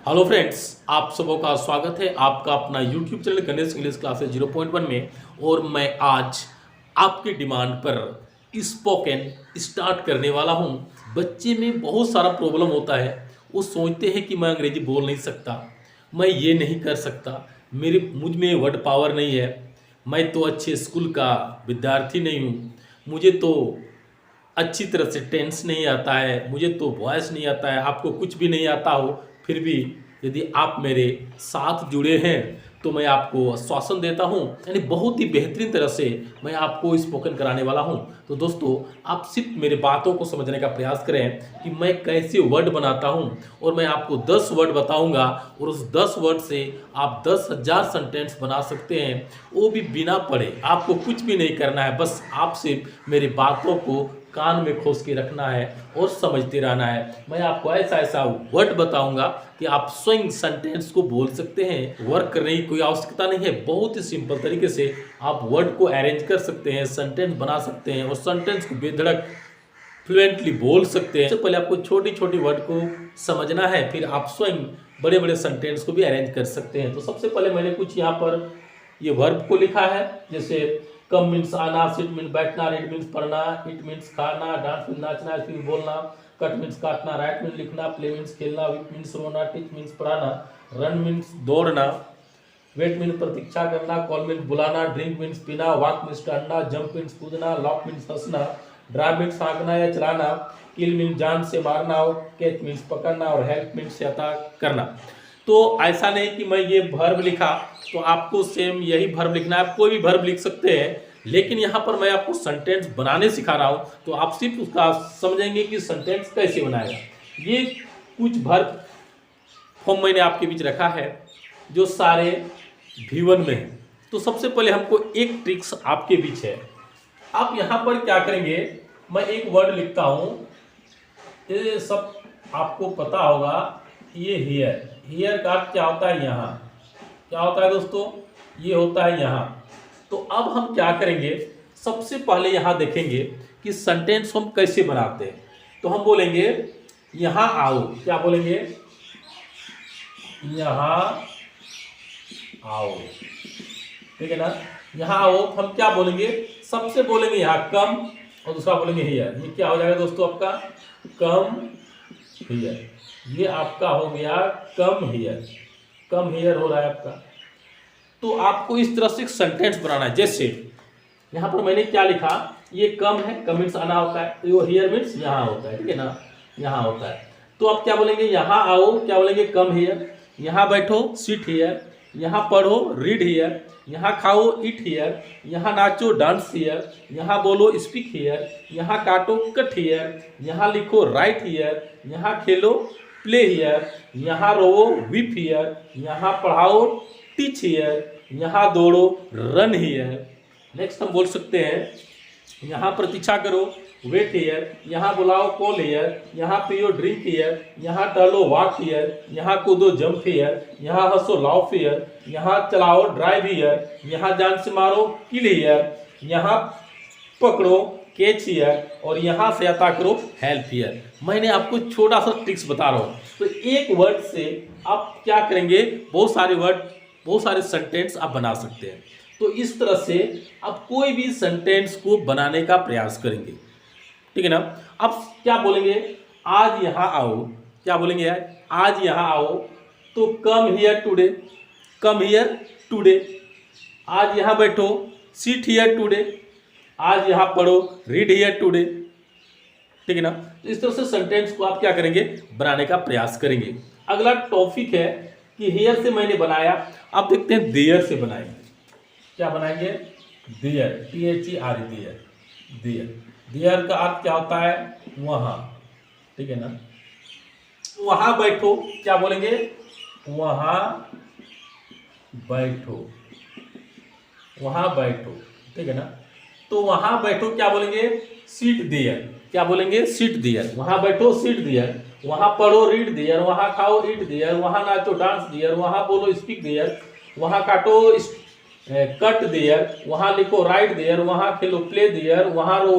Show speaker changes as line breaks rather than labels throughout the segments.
Hello friends, आप सबों का स्वागत है आपका अपना YouTube channel Ganesh English classes 0.1 में। और मैं आज आपके डिमांड पर स्पोकन स्टार्ट करने वाला हूं। बच्चे में बहुत सारा प्रॉब्लम होता है, वो सोचते हैं कि मैं अंग्रेजी बोल नहीं सकता, मैं ये नहीं कर सकता, मुझ में वर्ड पावर नहीं है, मैं तो अच्छे स्कूल का विद्यार्थी नहीं हूँ, मुझे तो अच्छी तरह से टेंस नहीं आता है, मुझे तो वॉइस नहीं आता है। आपको कुछ भी नहीं आता हो, फिर भी यदि आप मेरे साथ जुड़े हैं तो मैं आपको आश्वासन देता हूं, यानी बहुत ही बेहतरीन तरह से मैं आपको स्पोकन कराने वाला हूं। तो दोस्तों, आप सिर्फ मेरे बातों को समझने का प्रयास करें कि मैं कैसे वर्ड बनाता हूं, और मैं आपको 10 वर्ड बताऊंगा और उस 10 वर्ड से आप 10,000 सेंटेंस बना सकते हैं, वो भी बिना पढ़े। आपको कुछ भी नहीं करना है, बस आप सिर्फ मेरी बातों को कान में खोस के रखना है और समझते रहना है। मैं आपको ऐसा ऐसा वर्ड बताऊंगा कि आप स्वयं सेंटेंस को बोल सकते हैं। वर्क करने की कोई आवश्यकता नहीं है, बहुत ही सिंपल तरीके से आप वर्ड को अरेंज कर सकते हैं, सेंटेंस बना सकते हैं और सेंटेंस को बेधड़क फ्लुएंटली बोल सकते हैं। सबसे पहले आपको छोटी छोटी वर्ड को समझना है, फिर आप स्वयं बड़े बड़े सेंटेंस को भी अरेंज कर सकते हैं। तो सबसे पहले मैंने कुछ यहाँ पर ये वर्ब को लिखा है, जैसे कम मीन्स आना, सिट मीन्स बैठना, रीड मीन्स पढ़ना, इट मीन्स खाना, डांस मीन्स नाचना, स्पीक बोलना, कट मीन्स काटना, राइट मीन्स लिखना, प्ले मीन्स खेलना, वीक मीन्स रोना, टीच मीन्स पढ़ाना, रन मीन्स दौड़ना, वेट मीन्स प्रतीक्षा करना, कॉल मीन्स बुलाना, ड्रिंक मीन्स पीना, वॉक मीन्स टहलना, जंप मीन्स कूदना, लॉक मीन्स हंसना, ड्राइव मीन्स हाँकना या चलाना, किल मीन्स जान से मारना, और कैच मीन्स पकड़ना, और हेल्प मीन्स सहायता करना। तो ऐसा नहीं कि मैं ये वर्ब लिखा तो आपको सेम यही वर्ब लिखना है, आप कोई भी वर्ब लिख सकते हैं, लेकिन यहाँ पर मैं आपको सेंटेंस बनाने सिखा रहा हूँ, तो आप सिर्फ उसका समझेंगे कि सेंटेंस कैसे बनाएगा। ये कुछ वर्ब फॉर्म मैंने आपके बीच रखा है जो सारे V1 में है। तो सबसे पहले हमको एक ट्रिक्स आपके बीच है। आप यहाँ पर क्या करेंगे, मैं एक वर्ड लिखता हूँ, ये सब आपको पता होगा। ये हियर का अर्थ क्या होता है, यहाँ क्या होता है दोस्तों, ये होता है यहाँ। तो अब हम क्या करेंगे, सबसे पहले यहाँ देखेंगे कि सेंटेंस हम कैसे बनाते हैं। तो हम बोलेंगे यहाँ आओ, क्या बोलेंगे, यहाँ आओ, ठीक है ना। यहाँ आओ हम क्या बोलेंगे, सबसे बोलेंगे यहाँ कम, और दूसरा बोलेंगे हियर। ये क्या हो जाएगा दोस्तों आपका, कम हियर। ये आपका हो गया कम हियर, कम हियर हो रहा है आपका। तो आपको इस तरह से एक सेंटेंस बनाना है। जैसे यहाँ पर मैंने क्या लिखा, ये कम है, कम मीन्स आना होता है, तो ये हियर मीन्स यहाँ होता है, ठीक है ना, यहाँ होता है। तो आप क्या बोलेंगे, यहाँ आओ, क्या बोलेंगे, कम हियर। यहाँ बैठो, सिट हियर। यहाँ पढ़ो, रीड हियर। यहाँ खाओ, ईट हियर। यहाँ नाचो, डांस हियर। यहाँ बोलो, स्पीक हियर। यहाँ काटो, कट हियर। यहाँ लिखो, राइट हियर। यहाँ खेलो, प्ले हियर। यहाँ रोवो, वीप हियर। यहाँ पढ़ाओ, टीच हियर। यहाँ दौड़ो, रन हियर। नेक्स्ट हम बोल सकते हैं, यहाँ प्रतीक्षा करो, वेट हियर। यहाँ बुलाओ, कॉल हियर। यहाँ पियो, ड्रिंक हियर। यहाँ टहलो, वॉक हियर। यहाँ कूदो, जंप हियर। यहाँ हंसो, लाफ हियर। यहाँ चलाओ, ड्राइव हियर। यहाँ जान से मारो, किल हियर। यहाँ पकड़ो, कैच हियर। और यहाँ से अता करो, हेल्प हियर। मैंने आपको छोटा सा ट्रिक्स बता रहा हूँ। तो एक वर्ड से आप क्या करेंगे, बहुत सारे वर्ड, बहुत सारे सेंटेंस आप बना सकते हैं। तो इस तरह से आप कोई भी सेंटेंस को बनाने का प्रयास करेंगे, ठीक है ना। अब क्या बोलेंगे, आज यहाँ आओ, क्या बोलेंगे यार, आज यहाँ आओ। तो come here today, come here today. आज यहाँ बैठो, सिट हियर टुडे। आज यहाँ पढ़ो, रीड हियर टुडे, ठीक है ना। तो इस तरह से सेंटेंस को आप क्या करेंगे, बनाने का प्रयास करेंगे। अगला टॉपिक है कि हियर से मैंने बनाया, आप देखते हैं देयर से बनाएंगे। क्या बनाएंगे, there, THER, there, there. There का अर्थ क्या होता है, वहां, ठीक है ना। वहां बैठो, क्या बोलेंगे, वहां बैठो, वहां बैठो, ठीक है ना। तो वहां बैठो क्या बोलेंगे, सीट देयर, क्या बोलेंगे, सीट देयर। वहां बैठो, सीट देयर। वहां पढ़ो, रीड देयर। वहां खाओ, ईट देयर। वहां नाचो, डांस देयर। वहां बोलो, स्पीक देयर। वहां काटो, कट देयर। वहां लिखो, राइट देयर। वहां खेलो, प्ले देयर। वहां रो,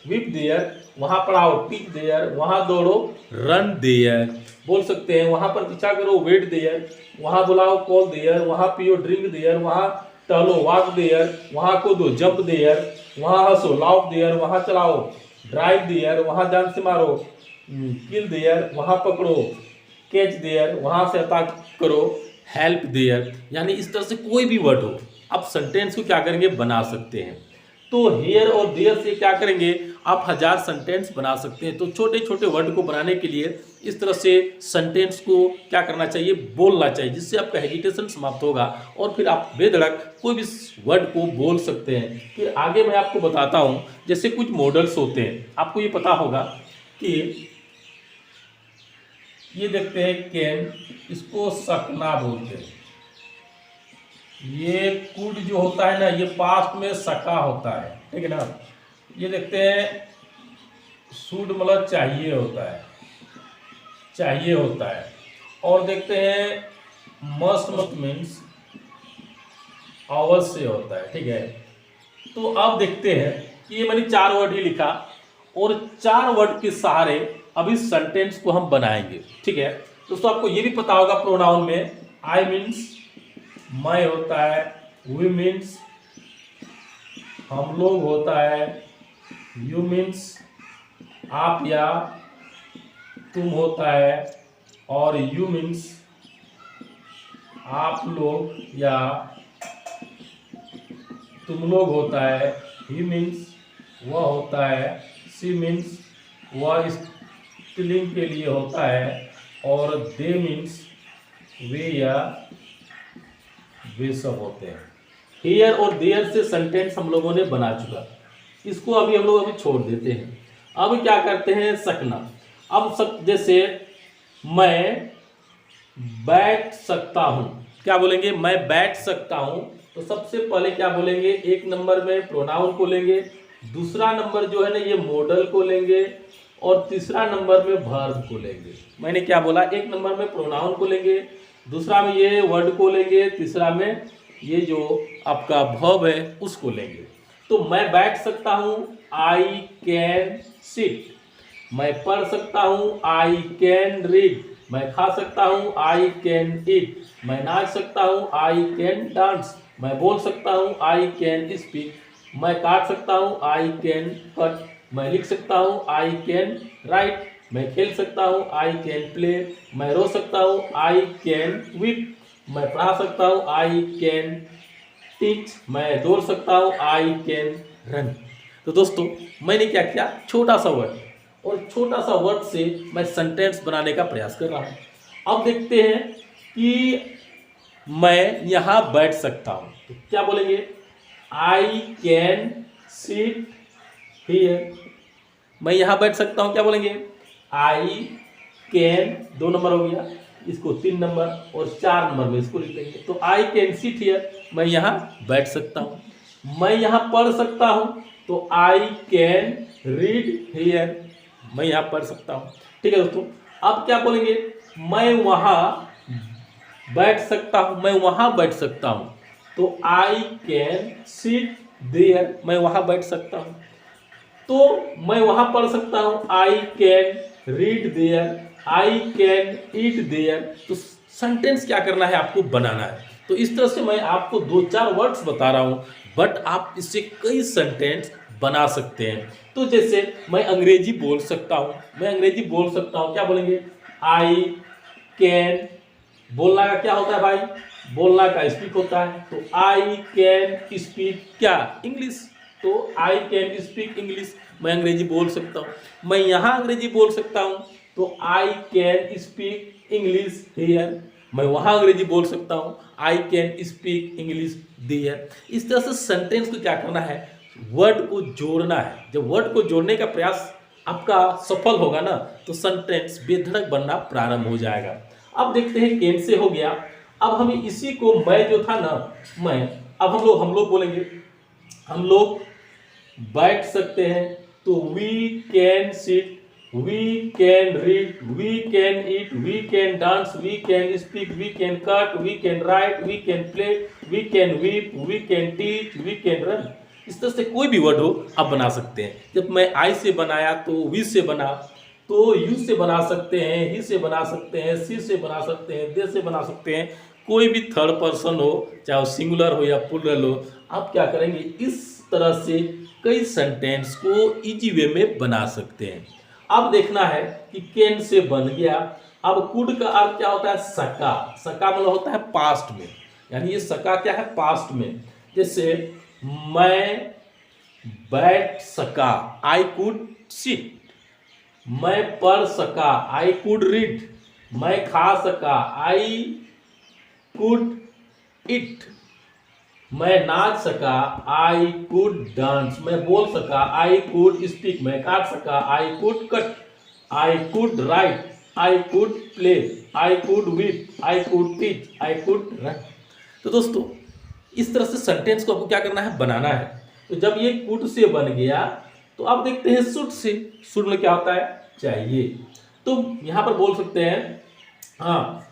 विप देयर। वहां पढ़ाओ टीच देयर, वहां दौड़ो रन देयर, बोल सकते हैं वहां पर पीछा करो वेट देयर, वहां बुलाओ कॉल देयर, वहां पियो ड्रिंक देयर, वहां टहलो वॉक देयर, वहां कूदो जंप देयर, वहां हंसो लाउफ देयर, वहां चलाओ ड्राइव देयर, वहां जान से मारो किल देयर, वहां पकड़ो कैच देयर, वहां से अटैक करो हेल्प देयर। यानी इस तरह से कोई भी वर्ड हो आप सेंटेंस को क्या करेंगे बना सकते हैं। तो हियर और देयर से क्या करेंगे आप 1000 सेंटेंस बना सकते हैं। तो छोटे छोटे वर्ड को बनाने के लिए इस तरह से सेंटेंस को क्या करना चाहिए बोलना चाहिए, जिससे आपका हेजिटेशन समाप्त होगा और फिर आप बेधड़क कोई भी वर्ड को बोल सकते हैं। फिर आगे मैं आपको बताता हूं, जैसे कुछ मॉडल्स होते हैं, आपको ये पता होगा कि ये देखते हैं कैन, इसको सकना बोलते हैं। ये कुड जो होता है ना ये पास्ट में सका होता है, ठीक है ना। ये देखते हैं शुड मतलब चाहिए होता है, चाहिए होता है। और देखते हैं मस्ट मीन्स अवश्य होता है, ठीक है। तो अब देखते हैं कि ये मैंने 4 वर्ड ही लिखा और 4 वर्ड के सहारे अब इस सेंटेंस को हम बनाएंगे, ठीक है। दोस्तों आपको ये भी पता होगा प्रोनाउन में आई मीन्स मैं होता है, वी मीन्स हम लोग होता है, यू मीन्स आप या तुम होता है, और यू मीन्स आप लोग या तुम लोग होता है, ही मीन्स वह होता है, सी मीन्स वह स्त्रीलिंग के लिए होता है, और दे मीन्स वे या वे सब होते हैं। हियर और देयर से सेंटेंस हम लोगों ने बना चुका, इसको अभी हम लोग अभी छोड़ देते हैं। अब क्या करते हैं सकना। अब सब जैसे मैं बैठ सकता हूँ, क्या बोलेंगे मैं बैठ सकता हूँ। तो सबसे पहले क्या बोलेंगे, एक नंबर में प्रोनाउन को लेंगे, दूसरा नंबर जो है ना ये मॉडल को लेंगे, और तीसरा नंबर में वर्ब को लेंगे। मैंने क्या बोला, एक नंबर में प्रोनाउन को लेंगे, दूसरा में ये वर्ड को लेंगे, तीसरा में ये जो आपका वर्ब है उसको लेंगे। तो मैं बैठ सकता हूँ आई कैन सिट, मैं पढ़ सकता हूँ आई कैन रीड, मैं खा सकता हूँ आई कैन ईट, मैं नाच सकता हूँ आई कैन डांस, मैं बोल सकता हूँ आई कैन स्पीक, मैं काट सकता हूँ आई कैन कट, मैं लिख सकता हूँ आई कैन राइट, मैं खेल सकता हूँ आई कैन प्ले, मैं रो सकता हूँ आई कैन वीप, मैं पढ़ा सकता हूँ आई कैन टीच, मैं दौड़ सकता हूँ आई कैन रन। तो दोस्तों मैंने क्या किया, छोटा सा वर्ड, और छोटा सा वर्ड से मैं सेंटेंस बनाने का प्रयास कर रहा हूँ। अब देखते हैं कि मैं यहाँ बैठ सकता हूँ, तो क्या बोलेंगे आई कैन सिट हियर, मैं यहाँ बैठ सकता हूँ, क्या बोलेंगे आई कैन, 2 नंबर हो गया, इसको 3 नंबर और 4 नंबर में इसको लिख देंगे। तो आई कैन सिट हियर, मैं यहाँ बैठ सकता हूँ। मैं यहाँ पढ़ सकता हूँ, तो आई कैन रीड हियर, मैं यहाँ पढ़ सकता हूँ, ठीक है दोस्तों। अब क्या बोलेंगे, मैं वहाँ बैठ सकता हूँ, मैं वहाँ बैठ सकता हूँ, तो आई कैन सिट देयर, मैं वहाँ बैठ सकता हूँ। तो मैं वहाँ पढ़ सकता हूँ, I can read there, I can eat there. तो सेंटेंस क्या करना है आपको बनाना है। तो इस तरह से मैं आपको 2-4 वर्ड्स बता रहा हूँ, बट आप इससे कई सेंटेंस बना सकते हैं। तो जैसे मैं अंग्रेजी बोल सकता हूँ, मैं अंग्रेजी बोल सकता हूँ, क्या बोलेंगे आई कैन, बोलना का क्या होता है भाई, बोलना का स्पीक होता है। तो आई कैन स्पीक क्या इंग्लिश, तो आई कैन स्पीक इंग्लिश, मैं अंग्रेजी बोल सकता हूँ। मैं यहाँ अंग्रेजी बोल सकता हूँ, तो I can speak English here, मैं वहाँ अंग्रेजी बोल सकता हूँ, I can speak English there. इस तरह से सेंटेंस को क्या करना है, वर्ड को जोड़ना है। जब वर्ड को जोड़ने का प्रयास आपका सफल होगा ना, तो सेंटेंस बेधड़क बनना प्रारंभ हो जाएगा। अब देखते हैं कैन से हो गया। अब हम इसी को मैं जो था ना, मैं, अब हम लोग बोलेंगे, हम लोग बैठ सकते हैं, तो we can sit, we can read, we can eat, we can dance, we can speak, we can cut, we can write, we can play, we can weep, we can teach, we can run. इस तरह से कोई भी word हो आप बना सकते हैं। जब मैं आई से बनाया तो वी से बना, तो यू से बना सकते हैं, ही से बना सकते हैं, सी से बना सकते हैं, दे से बना सकते हैं। कोई भी थर्ड पर्सन हो, चाहे वो सिंगुलर हो या प्लूरल हो, आप क्या करेंगे इस तरह से कई सेंटेंस को इजी वे में बना सकते हैं। अब देखना है कि कैन से बन गया। अब कुड का अर्थ क्या होता है? सका। सका मतलब होता है पास्ट में, यानी ये सका क्या है? पास्ट में। जैसे मैं बैठ सका, आई कुड सिट। मैं पढ़ सका, आई कुड रीड। मैं खा सका, आई कुड इट। मैं नाच सका, आई कुड डांस। मैं बोल सका, आई कुड स्पीक। मैं काट सका, I could cut. I could write, I could play, I could weep, I could teach, I could run. तो दोस्तों इस तरह से सेंटेंस को आपको क्या करना है? बनाना है। तो जब ये कुड से बन गया तो आप देखते हैं शुड से। शुड में क्या होता है? चाहिए। तो यहां पर बोल सकते हैं हाँ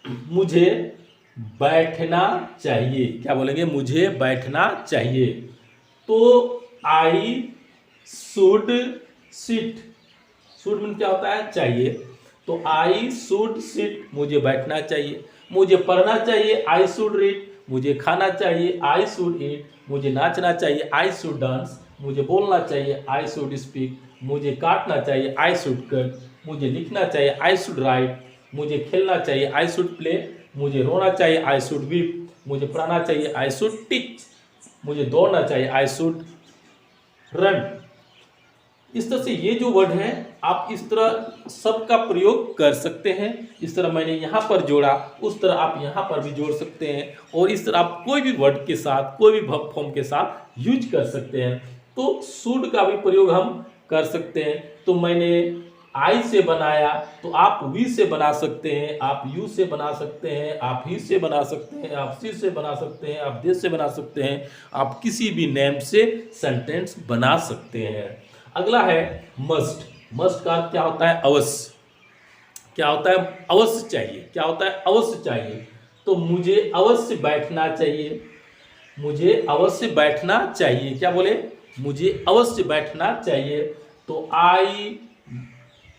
मुझे बैठना चाहिए। क्या बोलेंगे? मुझे बैठना चाहिए। तो आई शुड सिट। शुड में क्या होता है? चाहिए। तो आई शुड सिट, मुझे बैठना चाहिए। मुझे पढ़ना चाहिए, आई शुड रीड। मुझे खाना चाहिए, आई शुड ईट। मुझे नाचना चाहिए, आई शुड डांस। मुझे बोलना चाहिए, आई शुड स्पीक। मुझे काटना चाहिए, आई शुड कट। मुझे लिखना चाहिए, आई शुड राइट। मुझे खेलना चाहिए, आई शुड प्ले। मुझे रोना चाहिए, आई शुड वीप। मुझे पढ़ना चाहिए, आई शुड टीच। मुझे दौड़ना चाहिए, आई शुड रन। इस तरह से ये जो वर्ड है आप इस तरह सबका प्रयोग कर सकते हैं। इस तरह मैंने यहाँ पर जोड़ा, उस तरह आप यहाँ पर भी जोड़ सकते हैं। और इस तरह आप कोई भी वर्ड के साथ, कोई भी वर्ब फॉर्म के साथ यूज कर सकते हैं। तो शुड का भी प्रयोग हम कर सकते हैं। तो मैंने आई से बनाया, तो आप वी से बना सकते हैं, आप यू से बना सकते हैं, आप ही से बना सकते हैं, आप सी से बना सकते हैं, आप दे से बना सकते हैं। आप किसी भी नेम से सेंटेंस बना सकते हैं। अगला है मस्ट। मस्ट का क्या होता है? अवश्य। क्या होता है? अवश्य चाहिए। क्या होता है? अवश्य चाहिए। तो मुझे अवश्य बैठना चाहिए। मुझे अवश्य बैठना चाहिए। क्या बोले? मुझे अवश्य बैठना चाहिए। तो आई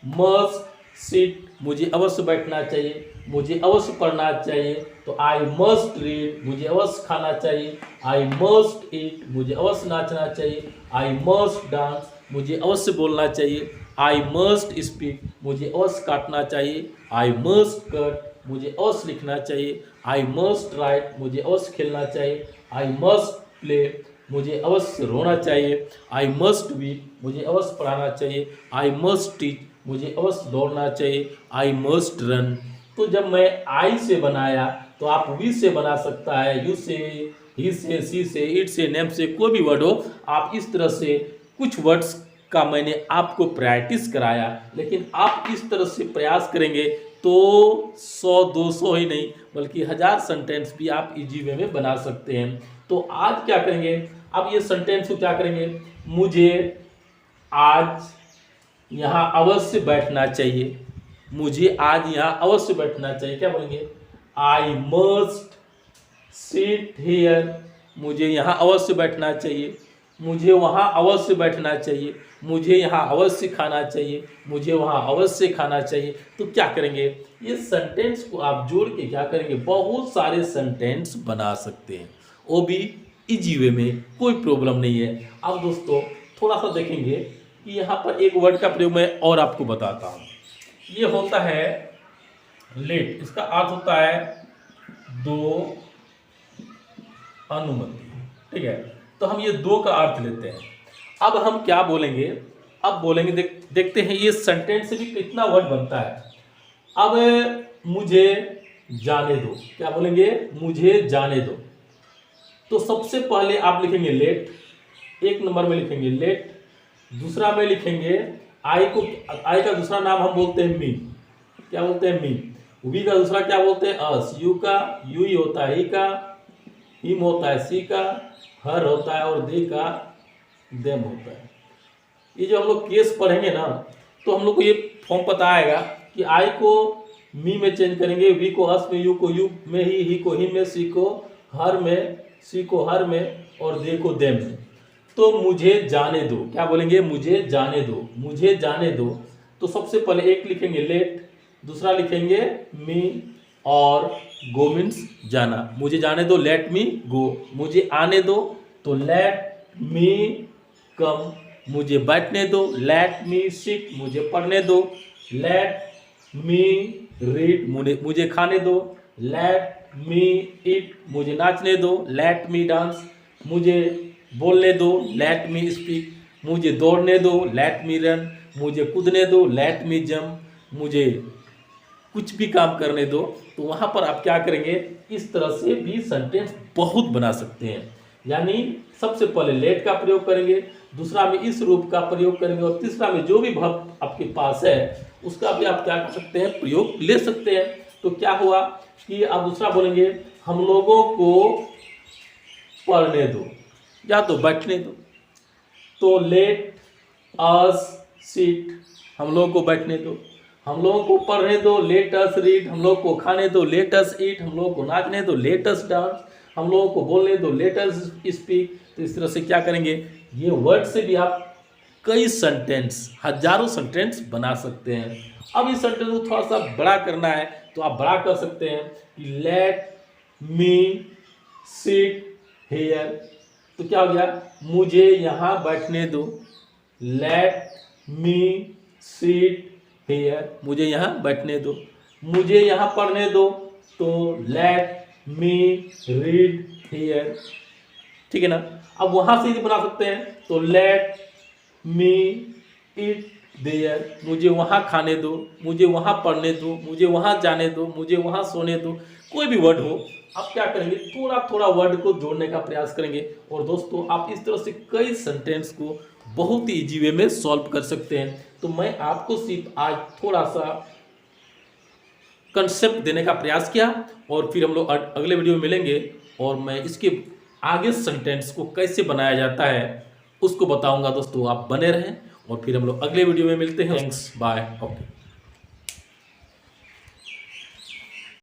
मस्ट सिट, मुझे अवश्य बैठना चाहिए। मुझे अवश्य पढ़ना चाहिए। तो आई मस्ट रीड, मुझे अवश्य खाना चाहिए। आई मस्ट ईट, मुझे अवश्य नाचना चाहिए। आई मस्ट डांस, मुझे अवश्य बोलना चाहिए। आई मस्ट स्पीक, मुझे अवश्य काटना चाहिए। आई मस्ट कट, मुझे अवश्य लिखना चाहिए। आई मस्ट राइट, मुझे अवश्य खेलना चाहिए। आई मस्ट प्ले, मुझे अवश्य रोना चाहिए। आई मस्ट वीप, मुझे अवश्य पढ़ाना चाहिए। आई मस्ट टीच, मुझे अवश्य दौड़ना चाहिए। I must run. तो जब मैं आई से बनाया तो आप वी से बना सकता है, यू से, ही से, सी से, इट से, नेम से, कोई भी वर्ड हो। आप इस तरह से कुछ वर्ड्स का मैंने आपको प्रैक्टिस कराया, लेकिन आप इस तरह से प्रयास करेंगे तो 100-200 ही नहीं बल्कि 1000 सेंटेंस भी आप इजी वे में बना सकते हैं। तो आज क्या करेंगे? अब ये सेंटेंस को क्या करेंगे? मुझे आज यहाँ अवश्य बैठना चाहिए। मुझे आज यहाँ अवश्य बैठना चाहिए। क्या बोलेंगे? आई मस्ट सिट हियर, मुझे यहाँ अवश्य बैठना चाहिए। मुझे वहाँ अवश्य बैठना चाहिए। मुझे यहाँ अवश्य खाना चाहिए। मुझे वहाँ अवश्य खाना चाहिए। तो क्या करेंगे? ये सेंटेंस को आप जोड़ के क्या करेंगे? बहुत सारे सेंटेंस बना सकते हैं, वो भी इजी वे में, कोई प्रॉब्लम नहीं है। अब दोस्तों थोड़ा सा देखेंगे कि यहाँ पर एक वर्ड का प्रयोग मैं और आपको बताता हूँ। ये होता है लेट। इसका अर्थ होता है दो अनुमति। ठीक है, तो हम ये दो का अर्थ लेते हैं। अब हम क्या बोलेंगे? अब बोलेंगे देखते हैं ये सेंटेंस से भी कितना वर्ड बनता है। अब मुझे जाने दो। क्या बोलेंगे? मुझे जाने दो। तो सबसे पहले आप लिखेंगे लेट, एक नंबर में लिखेंगे लेट। दूसरा में लिखेंगे आई को, आई का दूसरा नाम हम बोलते हैं मी। क्या बोलते हैं? मी। वी का दूसरा क्या बोलते हैं? अस। यू का यू ही होता है, ही का हिम होता है, सी का हर होता है, और दे का देम होता है। ये जो हम लोग केस पढ़ेंगे ना तो हम लोग को ये फॉर्म पता आएगा कि आई को मी में चेंज करेंगे, वी को अस में, यू को यू में, ही को हिम में, सी को हर में, सी को हर में, और दे को देम में। तो मुझे जाने दो। क्या बोलेंगे? मुझे जाने दो, मुझे जाने दो। तो सबसे पहले एक लिखेंगे लेट, दूसरा लिखेंगे मी, और गो मीन्स जाना। मुझे जाने दो, लेट मी गो। मुझे आने दो, तो लेट मी कम। मुझे बैठने दो, लेट मी सिट। मुझे पढ़ने दो, लेट मी रीड। मुझे खाने दो, लेट मी ईट। मुझे नाचने दो, लेट मी डांस। मुझे बोलने दो, लेट मी स्पीक। मुझे दौड़ने दो, लेट मी रन। मुझे कूदने दो, लेट मी जंप। मुझे कुछ भी काम करने दो। तो वहां पर आप क्या करेंगे? इस तरह से भी सेंटेंस बहुत बना सकते हैं। यानी सबसे पहले लेट का प्रयोग करेंगे, दूसरा में इस रूप का प्रयोग करेंगे, और तीसरा में जो भी वर्ब आपके पास है उसका भी आप क्या कर सकते हैं? प्रयोग ले सकते हैं। तो क्या हुआ कि आप दूसरा बोलेंगे हम लोगों को पढ़ने दो या तो बैठने दो। तो लेट अस सिट, हम लोगों को बैठने दो। हम लोगों को पढ़ने दो, लेट अस रीड। हम लोगों को खाने दो, लेट अस ईट। हम लोगों को नाचने दो, लेट अस डांस। हम लोगों को बोलने दो, लेट अस स्पीक। तो इस तरह से क्या करेंगे? ये वर्ड से भी आप कई सेंटेंस, हजारों सेंटेंस बना सकते हैं। अब इस सेंटेंस को थोड़ा सा बड़ा करना है तो आप बड़ा कर सकते हैं कि लेट मी सिट हेयर। तो क्या हो गया? मुझे यहाँ बैठने दो, लेट मी सिट हेयर। मुझे यहाँ बैठने दो। मुझे यहाँ पढ़ने दो, तो लेट मी रीड हेयर। ठीक है ना? अब वहां से भी बना सकते हैं, तो लेट मी ईट देयर। मुझे वहां खाने दो, मुझे वहां पढ़ने दो, मुझे वहां जाने दो, मुझे वहां सोने दो। कोई भी वर्ड हो, आप क्या करेंगे? थोड़ा थोड़ा वर्ड को जोड़ने का प्रयास करेंगे। और दोस्तों आप इस तरह से कई सेंटेंस को बहुत ही इजी वे में सॉल्व कर सकते हैं। तो मैं आपको सिर्फ आज थोड़ा सा कंसेप्ट देने का प्रयास किया, और फिर हम लोग अगले वीडियो में मिलेंगे और मैं इसके आगे सेंटेंस को कैसे बनाया जाता है उसको बताऊंगा। दोस्तों आप बने रहें, और फिर हम लोग अगले वीडियो में मिलते हैं। Thanks, bye, okay.